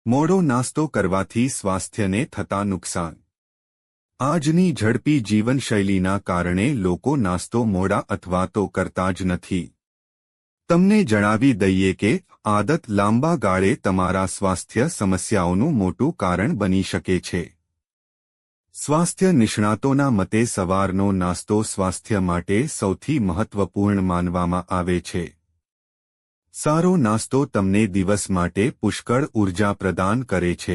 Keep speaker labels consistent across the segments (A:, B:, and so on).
A: મોડો નાસ્તો કરવાથી સ્વાસ્થ્યને થતા નુકસાન। આજની ઝડપી જીવનશૈલીના કારણે લોકો નાસ્તો મોડા અથવા તો કરતા જ નથી। તમને જણાવી દઈએ કે આદત લાંબા ગાળે તમારા સ્વાસ્થ્ય સમસ્યાઓનું મોટું કારણ બની શકે છે। સ્વાસ્થ્ય નિષ્ણાતોના મતે સવારનો નાસ્તો સ્વાસ્થ્ય માટે સૌથી મહત્વપૂર્ણ માનવામાં આવે છે। સારો નાસ્તો તમને દિવસ માટે પુષ્કળ ઊર્જા પ્રદાન કરે છે,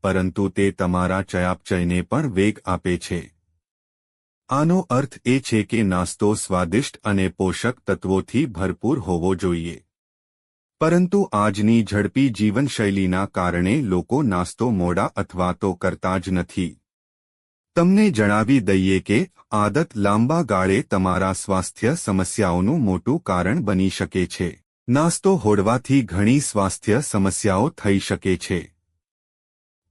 A: પરંતુ તે તમારા ચયાપચયને પણ વેગ આપે છે। આનો અર્થ એ છે કે નાસ્તો સ્વાદિષ્ટ અને પોષક તત્વોથી ભરપૂર હોવો જોઈએ, પરંતુ આજની ઝડપી જીવનશૈલીના કારણે લોકો નાસ્તો મોડા અથવા તો કરતા જ નથી। તમને જણાવી દઈએ કે આદત લાંબા ગાળે તમારા સ્વાસ્થ્ય સમસ્યાઓનું મોટું કારણ બની શકે છે। નાસ્તો હોડવાથી ઘણી સ્વાસ્થ્ય સમસ્યાઓ થઈ શકે છે।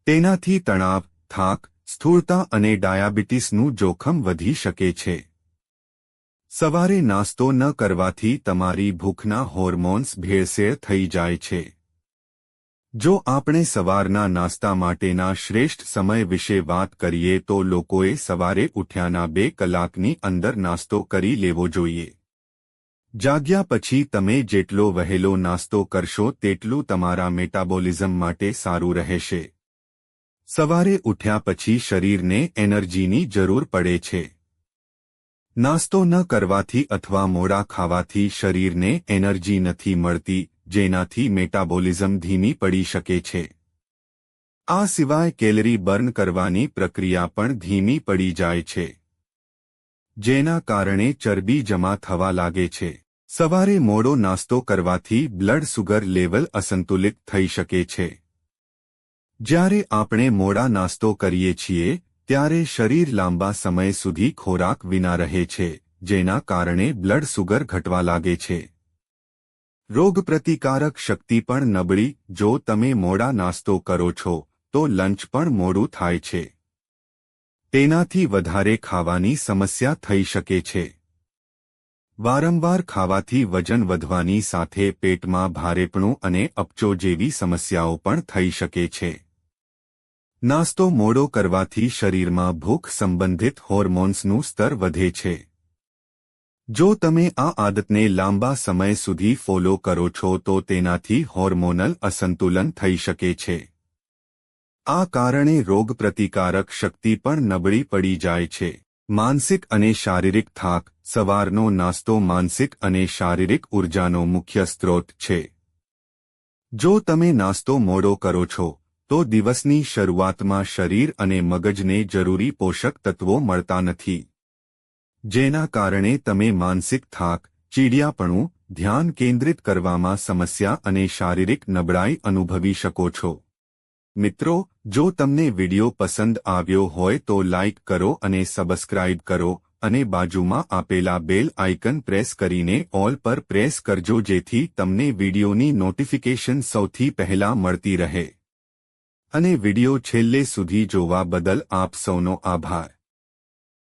A: તેનાથી તણાવ, થાક, સ્થૂળતા અને ડાયાબિટીસનું જોખમ વધી શકે છે। સવારે નાસ્તો ન કરવાથી તમારી ભૂખના હોર્મોન્સ ભેળસેળ થઈ જાય છે। જો આપણે સવારના નાસ્તા માટેના શ્રેષ્ઠ સમય વિશે વાત કરીએ તો લોકોએ સવારે ઉઠ્યાના 2 કલાકની અંદર નાસ્તો કરી લેવો જોઈએ। જાગ્યા પછી તમે જેટલો વહેલો નાસ્તો કરશો તેટલું તમારા મેટાબોલિઝમ માટે સારું રહેશે। સવારે ઉઠ્યા પછી શરીરને એનર્જીની જરૂર પડે છે। નાસ્તો ન કરવાથી અથવા મોડા ખાવાથી શરીરને એનર્જી નથી મળતી, જેનાથી મેટાબોલિઝમ ધીમી પડી શકે છે। આ સિવાય કેલરી બર્ન કરવાની પ્રક્રિયા પણ ધીમી પડી જાય છે, જેના કારણે ચરબી જમા થવા લાગે છે। સવારે મોડો નાસ્તો કરવાથી બ્લડ સુગર લેવલ અસંતુલિત થઈ શકે છે। જ્યારે આપણે મોડા નાસ્તો કરીએ છીએ ત્યારે શરીર લાંબા સમય સુધી ખોરાક વિના રહે છે, જેના કારણે બ્લડ સુગર ઘટવા લાગે છે। રોગપ્રતિકારક શક્તિ પણ નબળી। જો તમે મોડા નાસ્તો કરો છો તો લંચ પણ મોડું થાય છે। તેનાથી વધારે ખાવાની સમસ્યા થઈ શકે છે। વારંવાર ખાવાથી વજન વધવાની સાથે પેટમાં ભારેપણું અને અપચો જેવી સમસ્યાઓ પણ થઈ શકે છે। નાસ્તો મોડો કરવાથી શરીરમાં ભૂખ સંબંધિત હોર્મોન્સનું સ્તર વધે છે। જો તમે આ આદતને લાંબા સમય સુધી ફોલો કરો છો તો તેનાથી હોર્મોનલ અસંતુલન થઈ શકે છે। આ કારણે રોગપ્રતિકારક શક્તિ પણ નબળી પડી જાય છે। માનસિક અને શારીરિક થાક। સવારનો નાસ્તો માનસિક અને શારીરિક ઊર્જાનો મુખ્ય સ્ત્રોત છે। જો તમે નાસ્તો મોડો કરો છો તો દિવસની શરૂઆતમાં શરીર અને મગજને જરૂરી પોષક તત્વો મળતા નથી, જેના કારણે તમે માનસિક થાક, ચીડિયાપણું, ધ્યાન કેન્દ્રિત કરવામાં સમસ્યા અને શારીરિક નબળાઈ અનુભવી શકો છો। મિત્રો, જો તમને વિડિયો પસંદ આવ્યો હોય તો લાઇક કરો અને સબસ્ક્રાઇબ કરો અને બાજુમાં આપેલા બેલ આઇકન પ્રેસ કરીને ઓલ પર પ્રેસ કરજો જેથી તમને વિડિયોની નોટિફિકેશન સૌથી પહેલા મળતી રહે। અને વિડિયો છેલ્લે સુધી જોવા બદલ આપ સૌનો આભાર।